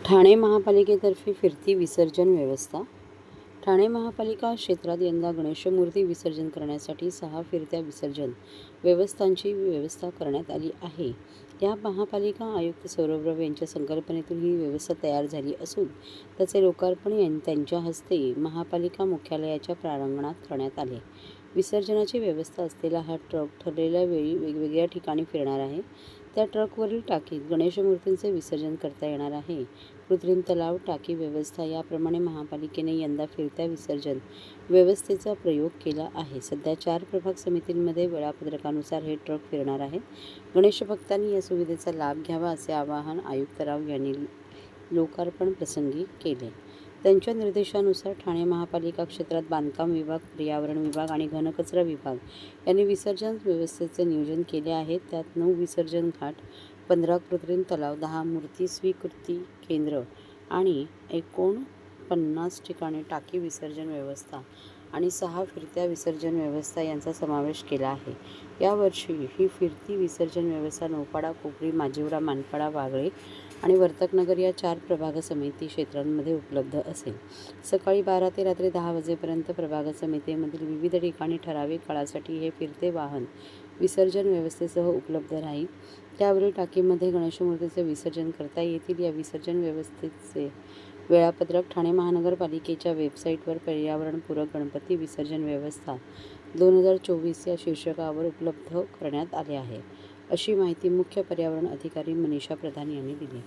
ठाणे महापालिकेतर्फे फिरती विसर्जन व्यवस्था. ठाणे महापालिका क्षेत्रात यंदा गणेशमूर्ती विसर्जन करण्यासाठी 6 फिरत्या विसर्जन व्यवस्थांची व्यवस्था करण्यात आली आहे. या महापालिका आयुक्त सौरभ राव यांच्या संकल्पनेतून ही व्यवस्था तयार झाली असून त्याचे लोकार्पण त्यांच्या हस्ते महापालिका मुख्यालयाच्या प्रांगणात करण्यात आले. विसर्जनाची व्यवस्था असलेला हा ट्रक ठरलेल्या वेळी वेगवेगळ्या ठिकाणी फिरणार आहे. त्या ट्रकवरील टाकीत गणेशमूर्तींचे विसर्जन करता येणार आहे. कृत्रिम तलाव, टाकी व्यवस्था याप्रमाणे महापालिकेने यंदा फिरत्या विसर्जन व्यवस्थेचा प्रयोग केला आहे. सध्या 4 प्रभाग समितींमध्ये वेळापत्रकानुसार हे ट्रक फिरणार आहेत. गणेश भक्तांनी या सुविधेचा लाभ घ्यावा असे आवाहन आयुक्त राव यांनी लोकार्पण प्रसंगी केले. त्यांच्या निर्देशानुसार ठाणे महापालिका क्षेत्रात बांधकाम विभाग, पर्यावरण विभाग आणि घनकचरा विभाग यांनी विसर्जन व्यवस्थेचे नियोजन केले आहे. त्यात 9 विसर्जन घाट, 15 कृत्रिम तलाव, 10 मूर्ती स्वीकृती केंद्र आणि 49 ठिकाणी टाकी विसर्जन व्यवस्था आणि 6 फिरत्या विसर्जन व्यवस्था यांचा समावेश केला आहे. यावर्षी ही फिरती विसर्जन व्यवस्था नौपाडा, कोपरी, माजिवडा, मानपाडा, वागळे आणि वर्तकनगर या 4 प्रभाग समिती क्षेत्रांमध्ये उपलब्ध असेल. सकाळी 12 ते रात्री 10 वाजेपर्यंत प्रभाग समितीमधील विविध ठिकाणी ठराविक काळासाठी हे फिरते वाहन विसर्जन व्यवस्थेसह उपलब्ध राहील. त्यावरील टाकीमध्ये गणेशमूर्तीचे विसर्जन करता येतील. या विसर्जन व्यवस्थेचे वेळापत्रक ठाणे महानगरपालिकेच्या वेबसाईटवर पर्यावरणपूरक गणपती विसर्जन व्यवस्था 2024 या शीर्षकावर उपलब्ध करण्यात आले आहे, अशी माहिती मुख्य पर्यावरण अधिकारी मनीषा प्रधान यांनी दिली.